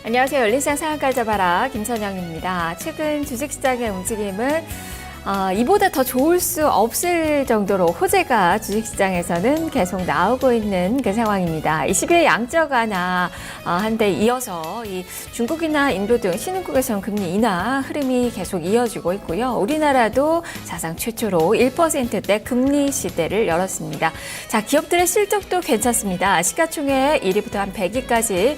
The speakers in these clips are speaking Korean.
안녕하세요. 열린시장 상한가 잡아라 김선영입니다. 최근 주식시장의 움직임은 이보다 더 좋을 수 없을 정도로 호재가 주식시장에서는 계속 나오고 있는 그 상황입니다. 20일 양적 완화 한데 이어서 이 중국이나 인도 등 신흥국에서는 금리 인하 흐름이 계속 이어지고 있고요. 우리나라도 사상 최초로 1%대 금리 시대를 열었습니다. 자, 기업들의 실적도 괜찮습니다. 시가총액 1위부터 한 100위까지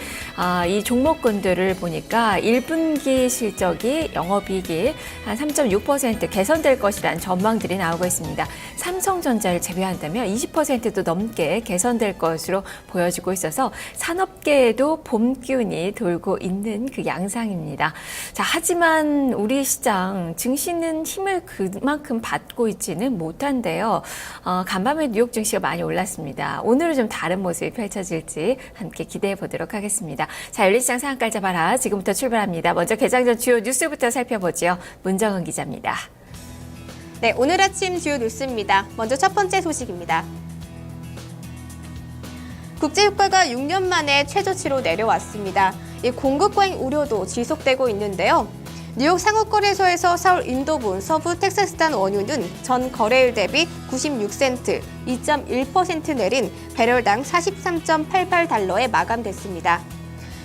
이 종목군들을 보니까 1분기 실적이 영업이익이 한 3.6% 개선될 것이라는 전망들이 나오고 있습니다. 삼성전자를 제외한다면 20%도 넘게 개선될 것으로 보여지고 있어서 산업계에도 봄 기운이 돌고 있는 그 양상입니다. 자, 하지만 우리 시장 증시는 힘을 그만큼 받고 있지는 못한데요. 간밤에 뉴욕 증시가 많이 올랐습니다. 오늘은 좀 다른 모습이 펼쳐질지 함께 기대해 보도록 하겠습니다. 자, 열린시장 상한가 잡아라. 지금부터 출발합니다. 먼저 개장 전 주요 뉴스부터 살펴보죠. 문정은 기자입니다. 네, 오늘 아침 주요 뉴스입니다. 먼저 첫 번째 소식입니다. 국제유가가 6년 만에 최저치로 내려왔습니다. 이 공급 과잉 우려도 지속되고 있는데요. 뉴욕 상호거래소에서 서울 인도분 서부 텍사스단 원유는 전 거래일 대비 96센트, 2.1% 내린 배럴당 43.88달러에 마감됐습니다.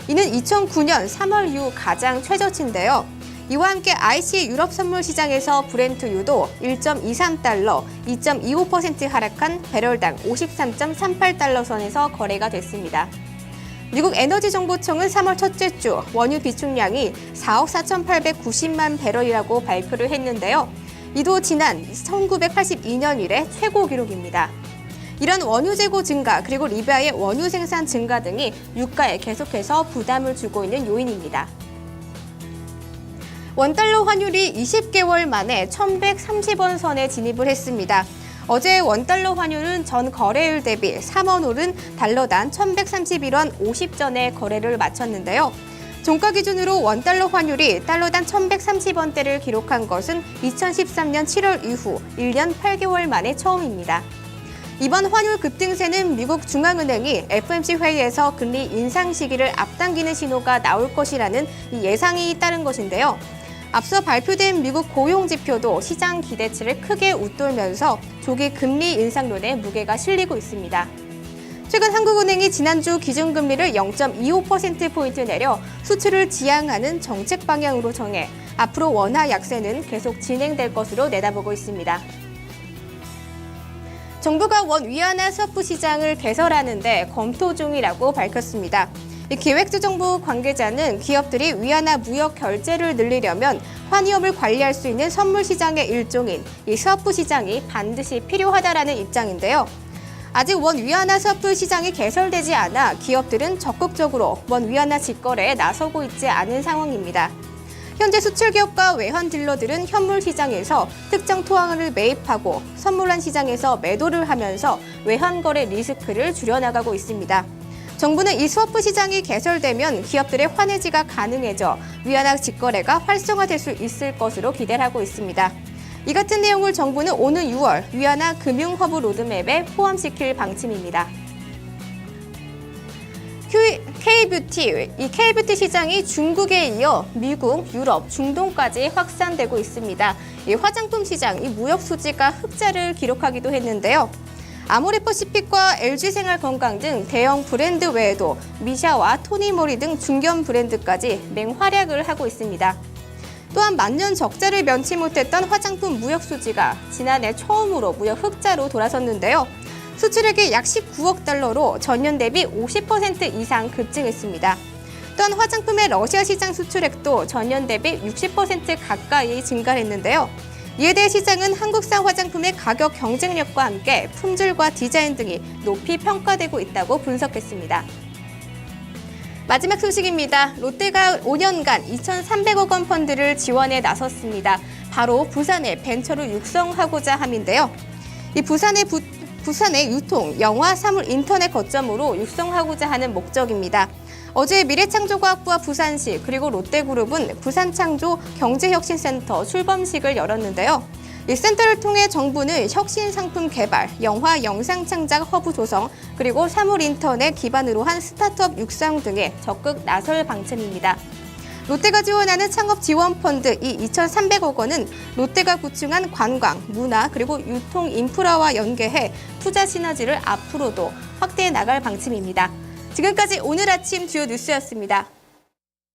이는 2009년 3월 이후 가장 최저치인데요. 이와 함께 IC 유럽 선물 시장에서 브렌트유도 1.23달러, 2.25% 하락한 배럴당 53.38달러 선에서 거래가 됐습니다. 미국 에너지정보청은 3월 첫째 주 원유 비축량이 4억 4,890만 배럴이라고 발표를 했는데요. 이도 지난 1982년 이래 최고 기록입니다. 이런 원유 재고 증가 그리고 리비아의 원유 생산 증가 등이 유가에 계속해서 부담을 주고 있는 요인입니다. 원달러 환율이 20개월 만에 1,130원 선에 진입을 했습니다. 어제 원달러 환율은 전 거래일 대비 3원 오른 달러당 1,131원 50전에 거래를 마쳤는데요. 종가 기준으로 원달러 환율이 달러당 1,130원대를 기록한 것은 2013년 7월 이후 1년 8개월 만에 처음입니다. 이번 환율 급등세는 미국 중앙은행이 FOMC 회의에서 금리 인상 시기를 앞당기는 신호가 나올 것이라는 예상이 따른 것인데요. 앞서 발표된 미국 고용지표도 시장 기대치를 크게 웃돌면서 조기 금리 인상론에 무게가 실리고 있습니다. 최근 한국은행이 지난주 기준금리를 0.25%포인트 내려 수출을 지향하는 정책 방향으로 정해 앞으로 원화 약세는 계속 진행될 것으로 내다보고 있습니다. 정부가 원 위안화 스와프 시장을 개설하는 데 검토 중이라고 밝혔습니다. 기획재정부 관계자는 기업들이 위안화 무역 결제를 늘리려면 환위험을 관리할 수 있는 선물 시장의 일종인 이 스와프 시장이 반드시 필요하다라는 입장인데요. 아직 원 위안화 스와프 시장이 개설되지 않아 기업들은 적극적으로 원 위안화 직거래에 나서고 있지 않은 상황입니다. 현재 수출기업과 외환 딜러들은 현물 시장에서 특정 토항을 매입하고 선물환 시장에서 매도를 하면서 외환 거래 리스크를 줄여나가고 있습니다. 정부는 이 스와프 시장이 개설되면 기업들의 환해지가 가능해져 위안화 직거래가 활성화될 수 있을 것으로 기대를 하고 있습니다. 이 같은 내용을 정부는 오는 6월 위안화 금융허브 로드맵에 포함시킬 방침입니다. K-뷰티, 이 K-뷰티 시장이 중국에 이어 미국, 유럽, 중동까지 확산되고 있습니다. 이 화장품 시장, 이 무역 수지가 흑자를 기록하기도 했는데요. 아모레퍼시픽과 LG생활건강 등 대형 브랜드 외에도 미샤와 토니모리 등 중견 브랜드까지 맹활약을 하고 있습니다. 또한 만년 적자를 면치 못했던 화장품 무역 수지가 지난해 처음으로 무역 흑자로 돌아섰는데요. 수출액이 약 19억 달러로 전년 대비 50% 이상 급증했습니다. 또한 화장품의 러시아 시장 수출액도 전년 대비 60% 가까이 증가했는데요. 이에 대해 시장은 한국산 화장품의 가격 경쟁력과 함께 품질과 디자인 등이 높이 평가되고 있다고 분석했습니다. 마지막 소식입니다. 롯데가 5년간 2,300억 원 펀드를 지원에 나섰습니다. 바로 부산에 벤처를 육성하고자 함인데요. 이 부산의 유통, 영화, 사물, 인터넷 거점으로 육성하고자 하는 목적입니다. 어제 미래창조과학부와 부산시 그리고 롯데그룹은 부산창조 경제혁신센터 출범식을 열었는데요. 이 센터를 통해 정부는 혁신 상품 개발, 영화 영상 창작 허브 조성, 그리고 사물 인터넷 기반으로 한 스타트업 육성 등에 적극 나설 방침입니다. 롯데가 지원하는 창업 지원 펀드 이 2,300억 원은 롯데가 구축한 관광, 문화, 그리고 유통 인프라와 연계해 투자 시너지를 앞으로도 확대해 나갈 방침입니다. 지금까지 오늘 아침 주요 뉴스였습니다.